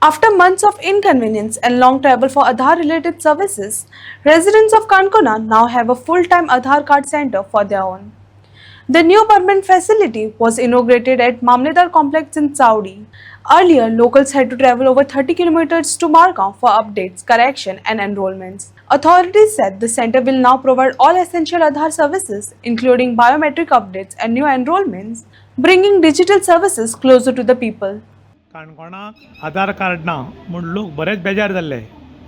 After months of inconvenience and long travel for Aadhaar related services, residents of Kankona now have a full time Aadhaar card center for their own. The new permanent facility was inaugurated at Mamledar complex in Saudi. Earlier, locals had to travel over 30 kilometers to Margao for updates, correction, and enrollments. Authorities said the center will now provide all essential Aadhaar services, including biometric updates and new enrollments, bringing digital services closer to the people. काणकोणाक Aadhaar card ना म्हूण लोक बरेच बेजार जाल्ले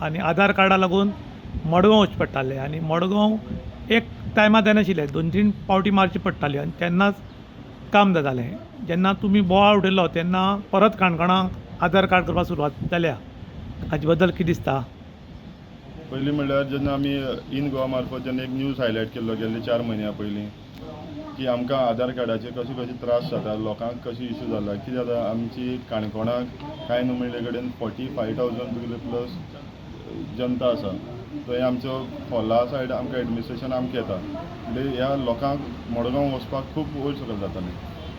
आनी आधार कार्डा लागून मडगांव वचचें पडटालें आनी मडगांव एक टायमार जायनाशिल्लें 2-3 पावटी मारची पडटाली आनी तेन्नाच काम जातालें. जेन्ना तुमी बोवाळ उडयलो तेन्ना परत काणकोणाक आधार कार्ड करपाक सुरवात जाल्या. हाचे बद्दल कितें दिसता? पयलीं म्हणल्यार जेन्ना आमी इन गोवा मार्फत जेन्ना एक न्यूज हायलायट केल्लो गेल्ले 4 म्हयन्या पयलीं की आमकां आधार कार्डाचे कशे त्रास जाता, लोकांक कशी इश्यू जाला, कितें जाता आमची काणकोणाक कांय न्हू म्हणले कडेन 45,000 प्लस जनता आसा. थंय आमचो खोला सायड आमकां एडमिनिस्ट्रेशन आमकां येता म्हणजे ह्या लोकांक मडगांव वचपाक खूब वयर सकयल जातालें.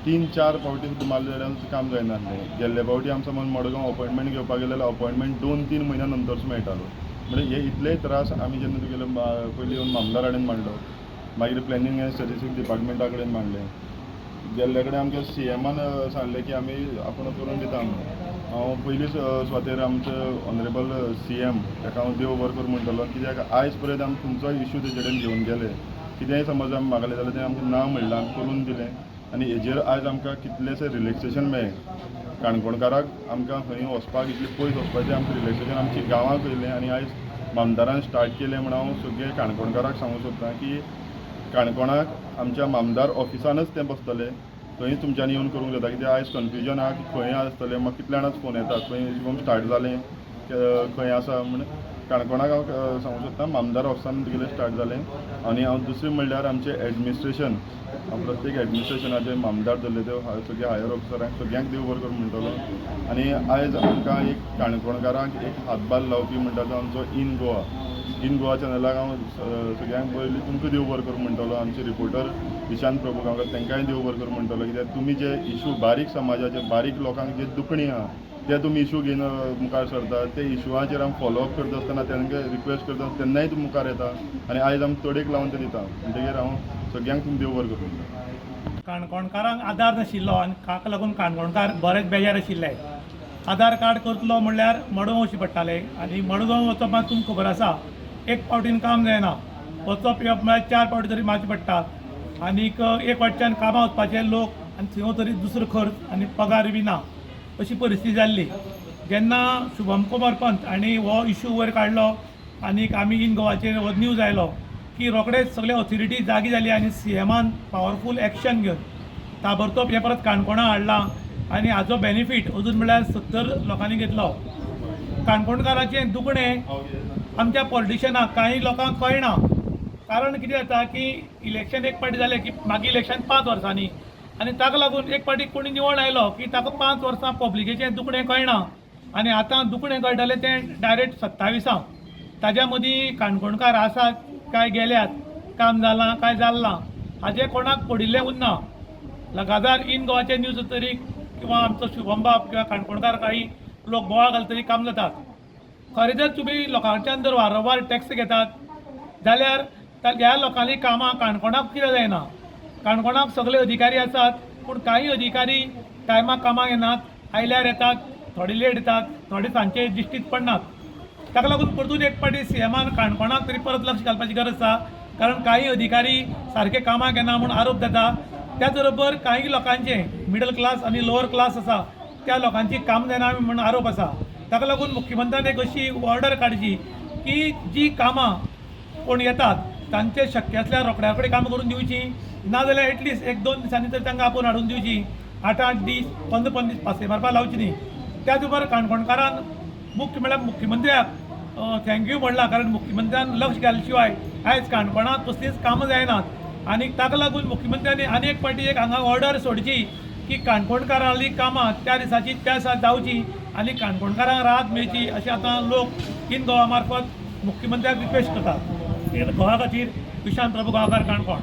3-4 पावटी सुद्दां मारले जाल्यार काम जायनासलें. गेल्ले फावटी आमचो समज मडगांव अपॉयंटमेंट घेवपाक गेले जाल्यार अपॉयंटमेंट 2-3 म्हयन्या नंतरच मेळटालो. म्हणजे हे इतलेय त्रास आमी जेन्ना तुगेले पयलीं येवन मामदारा कडेन मांडलो, मागीर प्लॅनिंग एंड स्टॅटिस्टिक्स डिपार्टमेंटा कडेन मांडलें. गेल्ले कडेन आमच्या CMन सांगलें की आमी आपूण करून दिता म्हणून. हांव पयलींच स्वातेर आमचे ऑनरेबल CM ताका हांव देव बरें करूं म्हणटलो, कित्याक आयज पर्यंत आमी तुमचो इश्यू तेजे कडेन घेवन गेले. कितेंय समज आमी मागलें जाल्यार तें आमकां ना म्हणलें, आमी करून दिलें आनी हेजेर आयज आमकां कितलेशें रिलॅक्सेशन मेळ्ळें. काणकोणकाराक आमकां खंय वचपाक इतलें पयस वचपाचें आमकां रिलॅक्सेशन आमची गांवांक येयलें आनी आयज मामदारान स्टार्ट केलें म्हण हांव सगळे काणकोणकाराक सांगूं सोदतां की काणकोणाक आमच्या मामदार ऑफिसानच तें बसतलें, थंयच तुमच्यांनी येवन करूंक जाता. कित्याक आयज कन्फ्युजन आहा की खंय आसतलें, म्हाका कितल्या जाणांच फोन येता खंय स्टार्ट जालें, खंय आसा म्हण. काणकोणाक हांव सांगूं सोदतां मामदार ऑफिसान तुगेलें स्टार्ट जालें. आनी हांव दुसरें म्हणल्यार आमचें एडमिनिस्ट्रेशन, हांव प्रत्येक एडमिनिस्ट्रेशनाचे मामदार धरले ते सगळे हायर ऑफिसरांक सगळ्यांक देव बरें करूं म्हणटलो. आनी आयज आमकां एक काणकोणकारांक एक हातभार लावपी म्हणटा तो आमचो इन गोवा. इन गोवा चॅनलाक हांव सगळ्यांक पयलीं तुमकां देव बरें करूं म्हणटलो. आमचे रिपोर्टर इशांत प्रभू गांवकर तांकांय देव बरें करूं म्हणटलो. कित्याक तुमी जे इश्यू बारीक समाजाचे बारीक लोकांक जे दुखणी आहा ते तुमी इश्यू घेवन मुखार सरता, ते इश्यूआचेर आमी फॉलोअप करता आसतना तांकां रिक्वेस्ट करता तेन्नाय तुमी मुखार येता आनी आयज आमी तोडेक लावन ते दिता. म्हणटकीर हांव सगळ्यांक तुमी देव बरें करूं. काणकोणकारांक आधार नाशिल्लो आनी हाका लागून काणकोणकार बरेच बेजार आशिल्ले. आधार कार्ड करतलो म्हणल्यार मडगांव वचचें पडटालें आनी मडगांव वचप मात तुमकां खबर आसा एक पावटीन काम जायना. वचप येवप म्हळ्यार 4 पावटी तरी मारचे पडटात आनीक एक फावटच्यान कामां वचपाचे लोक आनी थंय तरी दुसरो खर्च आनी पगार बी ना अशी परिस्थिती जाल्ली. जेन्ना शुभम कुमार पंत हांणी हो इश्यू वयर काडलो आनीक आमी इन गोवाचेर हो न्यूज आयलो की रोखडेच सगळे ऑथॉरिटी जागी जाली आनी CMन पावरफूल एक्शन घेवन ताबडतोब हे परत काणकोणा हाडलां आनी हाजो बेनिफीट अजून म्हळ्यार 70 लोकांनी घेतलो. काणकोणकाराचें दुखणें आमच्या पॉलिटिशनाक कांय लोकांक कळना. कारण कितें जाता की इलेक्शन एक पावटी जालें की मागीर इलेक्शन 5 वर्सांनी आनी ताका लागून एक पावटी कोणी निवड आयलो की ताका 5 वर्सां पब्लिकेचें दुखणें कळना आनी आतां दुखणें कळटलें तें डायरेक्ट 27 ताज्या मदीं काणकोणकार आसात काय गेल्यात, काम जालां काय जालें ना हाजें कोणाक पडिल्लें उरना. लगातार इन गोवाचे न्यूज तरी किंवा आमचो शुभम बाब किंवा काणकोणकार काही लोक बोवाळ घालतरी काम जातात. खरें जर तुमी लोकांच्यान जर वारंवार टॅक्स घेतात जाल्यार ह्या लोकांनी कामां काणकोणाक कितें जायना. काणकोणाक सगळे अधिकारी आसात पूण काही अधिकारी टायमाक कामाक येनात, आयल्यार येतात, थोडे लेट येतात, थोडे सांजचे दिश्टीत पडनात. ताका लागून परतून एक पावटी CMन काणकोणाक तरी परत लक्ष घालपाची गरज आसा. कारण काही अधिकारी सारके कामाक येना म्हूण आरोप जाता. त्याच बरोबर काही लोकांचे मिडल क्लास आनी लोअर क्लास आसा त्या लोकांची काम जायना म्हूण आरोप आसा. ताका लागून मुख्यमंत्र्यान एक अशी ऑर्डर काडची की जी कामां कोण येतात तांचे शक्य आसल्यार रोखड्या रोखडी कामां करून दिवची, नाजाल्यार एटलिस्ट 1-2 दिसांनी तर तांकां आपूण हाडून दिवची. 8-8 दीस 15-15 दीस पासय मारपाक लावची न्ही. त्याच बरोबर काणकोणकारान मुख्य म्हळ्यार मुख्यमंत्र्याक थँक्यू म्हणलां. कारण मुख्यमंत्र्यान लक्ष घाल्या शिवाय आयज काणकोणांत कसलींच कामां जायनात आनी ताका लागून मुख्यमंत्र्यांनी आनी एक फावटी एक हांगा ऑर्डर सोडची की काणकोणकारांनी कामां त्या दिसाची त्या दिसा जावची आनी काणकोणकारांक राहत मेळची अशें आतां लोक इन गोवा मार्फत मुख्यमंत्र्याक रिक्वेस्ट करतात. गोवा खातीर इशांत प्रभू गांवकार, काणकोण.